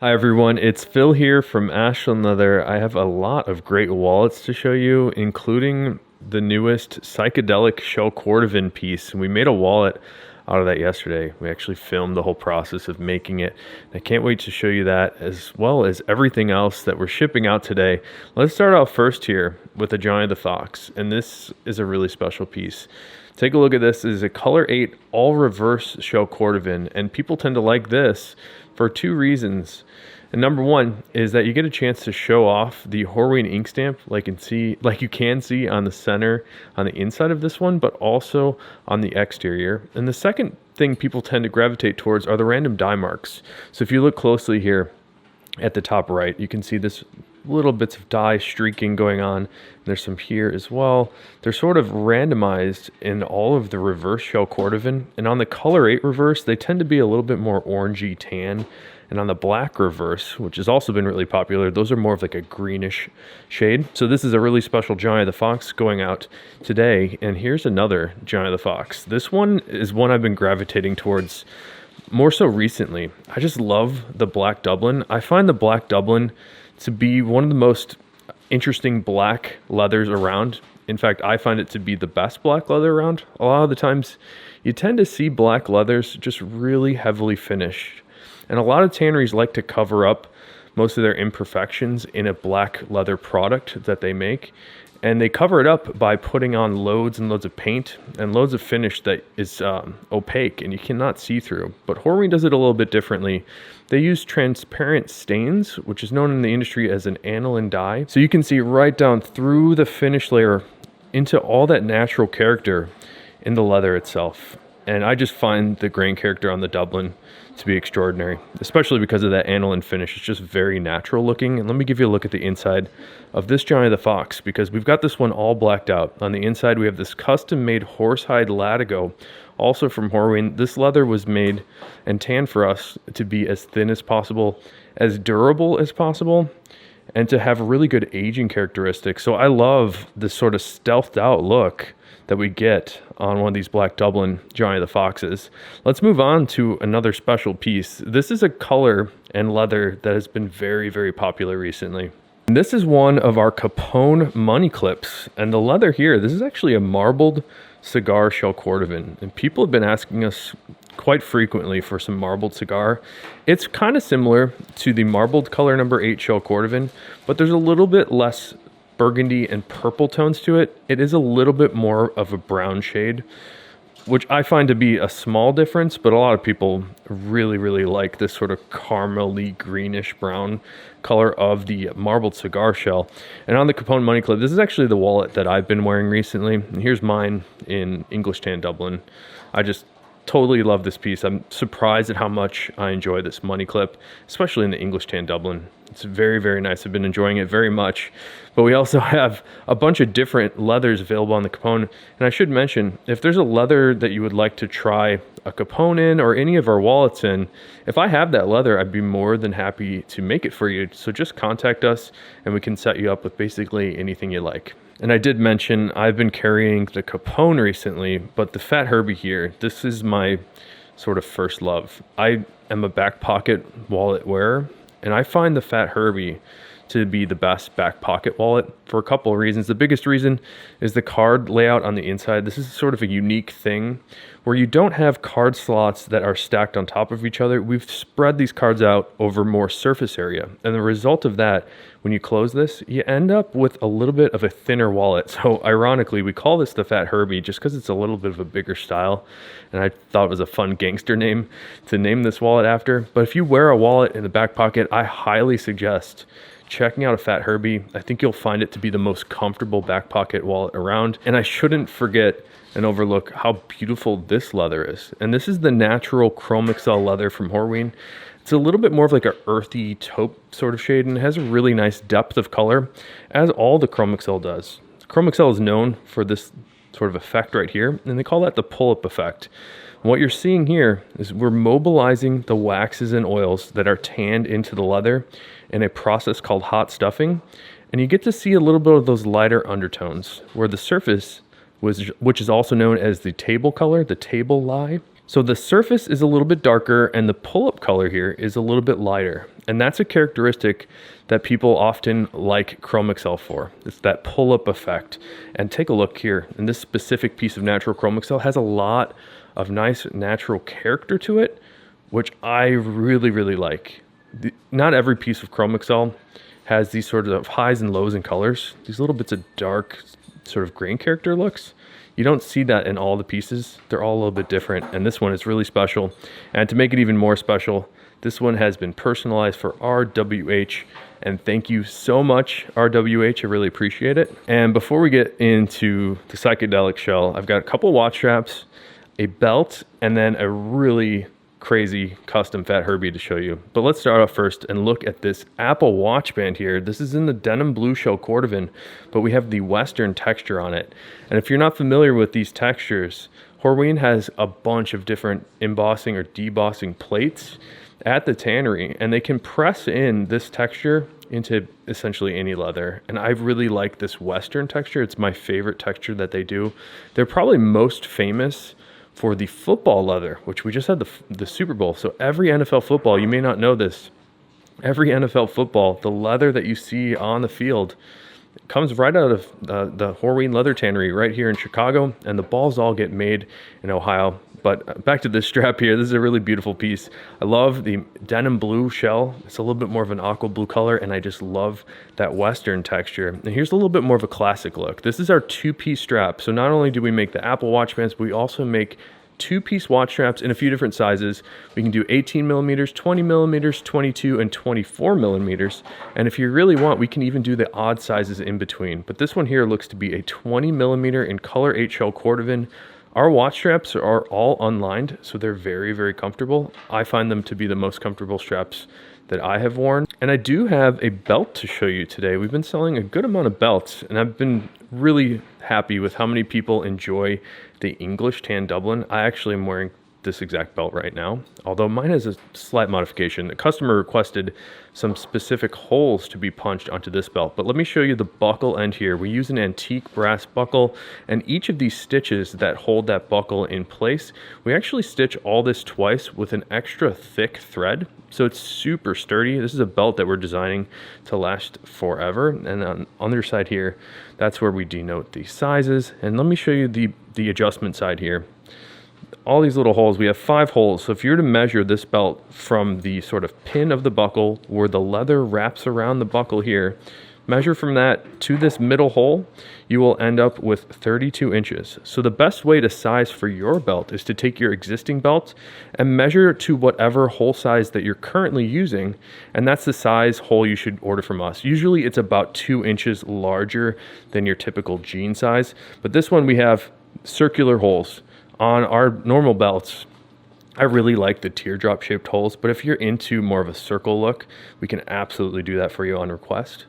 Hi everyone, it's Phil here from Ashland Leather. I have a lot of great wallets to show you, including the newest psychedelic shell Cordovan piece. We made a wallet out of that yesterday. We actually filmed the whole process of making it. I can't wait to show you that, as well as everything else that we're shipping out today. Let's start out first here with the Johnny the Fox, and this is a really special piece. Take a look at this. This is a color 8 all reverse shell Cordovan, and people tend to like this for two reasons. And number one is that you get a chance to show off the Horween ink stamp like you can see on the center, on the inside of this one, but also on the exterior. And the second thing people tend to gravitate towards are the random dye marks. So if you look closely here at the top right, you can see this little bits of dye streaking going on. There's some here as well. They're sort of randomized in all of the reverse shell Cordovan, and on the color 8 reverse they tend to be a little bit more orangey tan, and on the black reverse, which has also been really popular, those are more of like a greenish shade. So this is a really special Johnny the Fox going out today. And here's another Johnny the Fox. This one is one I've been gravitating towards more so recently. I just love the black Dublin. I find the black Dublin to be one of the most interesting black leathers around. In fact, I find it to be the best black leather around. A lot of the times you tend to see black leathers just really heavily finished. And a lot of tanneries like to cover up most of their imperfections in a black leather product that they make. And they cover it up by putting on loads and loads of paint and loads of finish that is opaque and you cannot see through. But Horween does it a little bit differently. They use transparent stains, which is known in the industry as an aniline dye. So you can see right down through the finish layer into all that natural character in the leather itself. And I just find the grain character on the Dublin to be extraordinary, especially because of that aniline finish. It's just very natural looking. And let me give you a look at the inside of this Johnny the Fox, because we've got this one all blacked out. On the inside, we have this custom-made horsehide latigo, also from Horween. This leather was made and tanned for us to be as thin as possible, as durable as possible, and to have really good aging characteristics. So I love this sort of stealthed out look that we get on one of these black Dublin Johnny the Foxes. Let's move on to another special piece. This is a color and leather that has been very, very popular recently. And this is one of our Capone money clips. And the leather here, this is actually a marbled cigar shell Cordovan. And people have been asking us quite frequently for some marbled cigar. It's kind of similar to the marbled color number 8 shell Cordovan, but there's a little bit less burgundy and purple tones to it. It is a little bit more of a brown shade, which I find to be a small difference, but a lot of people really, really like this sort of caramely greenish brown color of the marbled cigar shell. And on the Capone money clip, this is actually the wallet that I've been wearing recently. And here's mine in English tan Dublin. I just totally love this piece. I'm surprised at how much I enjoy this money clip, especially in the English tan Dublin. It's very, very nice. I've been enjoying it very much. But we also have a bunch of different leathers available on the Capone. And I should mention, if there's a leather that you would like to try a Capone in or any of our wallets in, if I have that leather, I'd be more than happy to make it for you. So just contact us and we can set you up with basically anything you like. And I did mention I've been carrying the Capone recently, but the Fat Herbie here, this is my sort of first love. I am a back pocket wallet wearer, and I find the Fat Herbie to be the best back pocket wallet for a couple of reasons. The biggest reason is the card layout on the inside. This is sort of a unique thing where you don't have card slots that are stacked on top of each other. We've spread these cards out over more surface area. And the result of that, when you close this, you end up with a little bit of a thinner wallet. So ironically, we call this the Fat Herbie just because it's a little bit of a bigger style. And I thought it was a fun gangster name to name this wallet after. But if you wear a wallet in the back pocket, I highly suggest checking out a Fat Herbie. I think you'll find it to be the most comfortable back pocket wallet around. And I shouldn't forget and overlook how beautiful this leather is. And this is the natural Chrome Excel leather from Horween. It's a little bit more of like a earthy taupe sort of shade, and it has a really nice depth of color, as all the Chrome Excel does. Chrome Excel is known for this sort of effect right here, and they call that the pull-up effect. And what you're seeing here is we're mobilizing the waxes and oils that are tanned into the leather in a process called hot stuffing, and you get to see a little bit of those lighter undertones where the surface which is also known as the table color, the table lie. So the surface is a little bit darker and the pull-up color here is a little bit lighter. And that's a characteristic that people often like Chrome Excel for. It's that pull-up effect. And take a look here. And this specific piece of natural Chrome Excel has a lot of nice natural character to it, which I really, really like. Not every piece of Chrome Excel has these sort of highs and lows in colors. These little bits of dark sort of grain character looks. You don't see that in all the pieces. They're all a little bit different, and this one is really special. And to make it even more special, this one has been personalized for RWH, and thank you so much, RWH. I really appreciate it. And before we get into the psychedelic shell, I've got a couple watch straps, a belt, and then a really crazy custom Fat Herbie to show you. But let's start off first and look at this Apple watch band here. This is in the denim blue shell Cordovan, but we have the Western texture on it. And if you're not familiar with these textures, Horween has a bunch of different embossing or debossing plates at the tannery, and they can press in this texture into essentially any leather. And I really like this Western texture. It's my favorite texture that they do. They're probably most famous for the football leather, which we just had the Super Bowl. So every NFL football, you may not know this, every NFL football, the leather that you see on the field comes right out of the Horween Leather Tannery right here in Chicago, and the balls all get made in Ohio. But back to this strap here, this is a really beautiful piece. I love the denim blue shell. It's a little bit more of an aqua blue color, and I just love that Western texture. And here's a little bit more of a classic look. This is our two-piece strap. So not only do we make the Apple watch bands, but we also make two-piece watch straps in a few different sizes. We can do 18 millimeters, 20 millimeters, 22, and 24 millimeters. And if you really want, we can even do the odd sizes in between. But this one here looks to be a 20 millimeter in color 8 shell Cordovan. Our watch straps are all unlined, so they're very, very comfortable. I find them to be the most comfortable straps that I have worn. And I do have a belt to show you today. We've been selling a good amount of belts, and I've been really happy with how many people enjoy the English tan Dublin. I actually am wearing this exact belt right now, although mine has a slight modification. The customer requested some specific holes to be punched onto this belt, but let me show you the buckle end here. We use an antique brass buckle, and each of these stitches that hold that buckle in place, we actually stitch all this twice with an extra thick thread, so it's super sturdy. This is a belt that we're designing to last forever. And on the other side here, that's where we denote the sizes. And let me show you the adjustment side here. All these little holes, we have 5 holes. So if you were to measure this belt from the sort of pin of the buckle where the leather wraps around the buckle here, measure from that to this middle hole, you will end up with 32 inches. So the best way to size for your belt is to take your existing belt and measure to whatever hole size that you're currently using, and that's the size hole you should order from us. Usually it's about 2 inches larger than your typical jean size, but this one we have circular holes. On our normal belts, I really like the teardrop shaped holes, but if you're into more of a circle look, we can absolutely do that for you on request.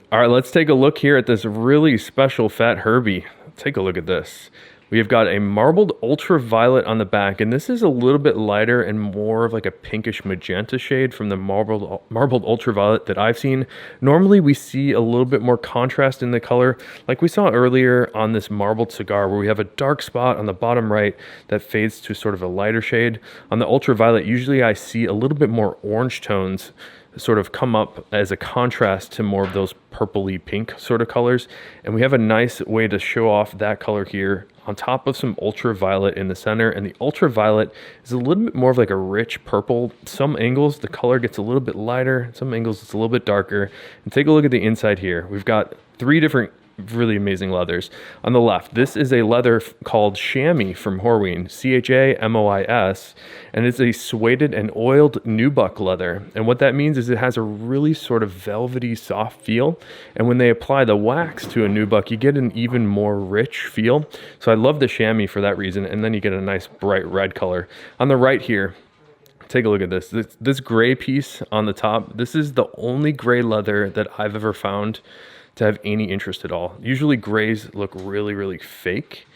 All right, let's take a look here at this really special Fat Herbie. Take a look at this. We have got a marbled ultraviolet on the back, and this is a little bit lighter and more of like a pinkish magenta shade from the marbled ultraviolet that I've seen. Normally we see a little bit more contrast in the color, like we saw earlier on this marbled cigar, where we have a dark spot on the bottom right that fades to sort of a lighter shade. On the ultraviolet, usually I see a little bit more orange tones sort of come up as a contrast to more of those purpley pink sort of colors. And we have a nice way to show off that color here on top of some ultraviolet in the center. And the ultraviolet is a little bit more of like a rich purple. Some angles the color gets a little bit lighter, some angles it's a little bit darker. And take a look at the inside here. We've got 3 different really amazing leathers. On the left, this is a leather called chamois from Horween, CHAMOIS, and it's a suede and oiled nubuck leather. And what that means is it has a really sort of velvety soft feel, and when they apply the wax to a nubuck, you get an even more rich feel. So I love the chamois for that reason, and then you get a nice bright red color. On the right here, take a look at this gray piece on the top. This is the only gray leather that I've ever found to have any interest at all. Usually grays look really, really fake.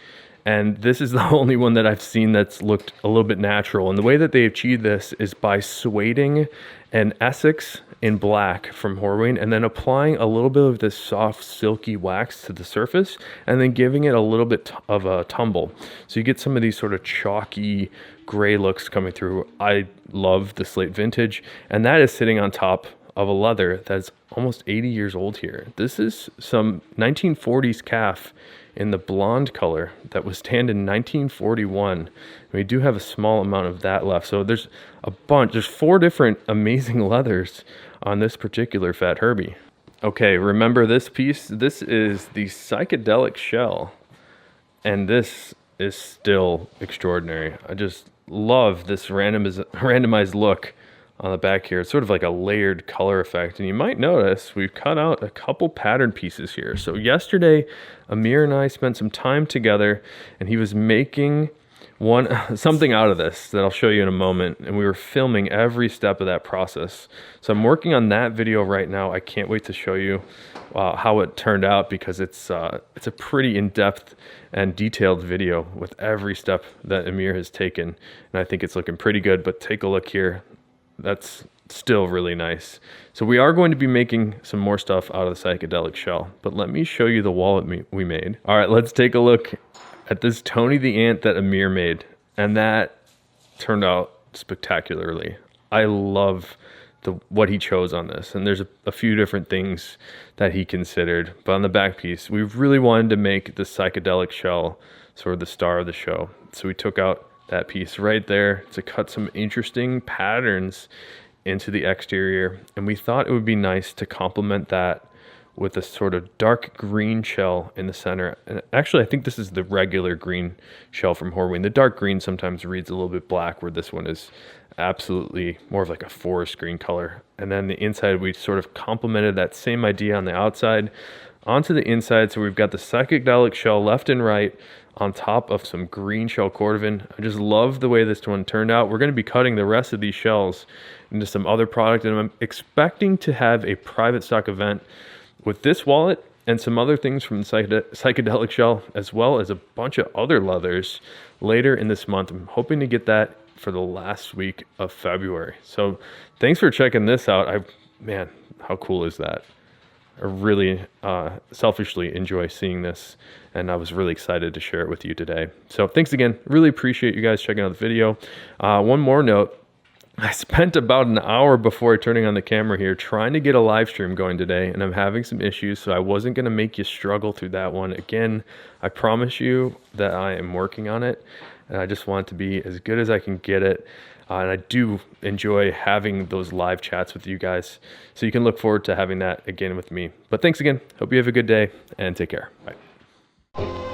And this is the only one that I've seen that's looked a little bit natural. And the way that they achieve this is by sueding an Essex in black from Horween and then applying a little bit of this soft silky wax to the surface and then giving it a little bit of a tumble. So you get some of these sort of chalky gray looks coming through. I love the Slate Vintage, and that is sitting on top of a leather that's almost 80 years old here. This is some 1940s calf in the blonde color that was tanned in 1941. We do have a small amount of that left. So there's a bunch, there's 4 different amazing leathers on this particular Fat Herbie. Okay, remember this piece? This is the psychedelic shell, and this is still extraordinary. I just love this randomized look on the back here. It's sort of like a layered color effect. And you might notice we've cut out a couple pattern pieces here. So yesterday, Amir and I spent some time together, and he was making something out of this that I'll show you in a moment. And we were filming every step of that process. So I'm working on that video right now. I can't wait to show you how it turned out, because it's a pretty in-depth and detailed video with every step that Amir has taken. And I think it's looking pretty good, but take a look here. That's still really nice. So we are going to be making some more stuff out of the psychedelic shell, but let me show you the wallet we made. All right, let's take a look at this Tony the Ant that Amir made, and that turned out spectacularly. I love what he chose on this, and there's a few different things that he considered, but on the back piece, we really wanted to make the psychedelic shell sort of the star of the show. So we took out that piece right there to cut some interesting patterns into the exterior, and we thought it would be nice to complement that with a sort of dark green shell in the center. And actually, I think this is the regular green shell from Horween. The dark green sometimes reads a little bit black, where this one is absolutely more of like a forest green color. And then the inside, we sort of complemented that same idea on the outside onto the inside. So we've got the psychedelic shell left and right on top of some green shell Cordovan. I just love the way this one turned out. We're going to be cutting the rest of these shells into some other product, and I'm expecting to have a private stock event with this wallet and some other things from the psychedelic shell, as well as a bunch of other leathers later in this month. I'm hoping to get that for the last week of February. So thanks for checking this out. Man, how cool is that? I really selfishly enjoy seeing this, and I was really excited to share it with you today. So thanks again. Really appreciate you guys checking out the video. One more note. I spent about an hour before turning on the camera here trying to get a live stream going today, and I'm having some issues, so I wasn't going to make you struggle through that one. Again, I promise you that I am working on it, and I just want it to be as good as I can get it. And I do enjoy having those live chats with you guys, so you can look forward to having that again with me. But thanks again. Hope you have a good day, and take care. Bye.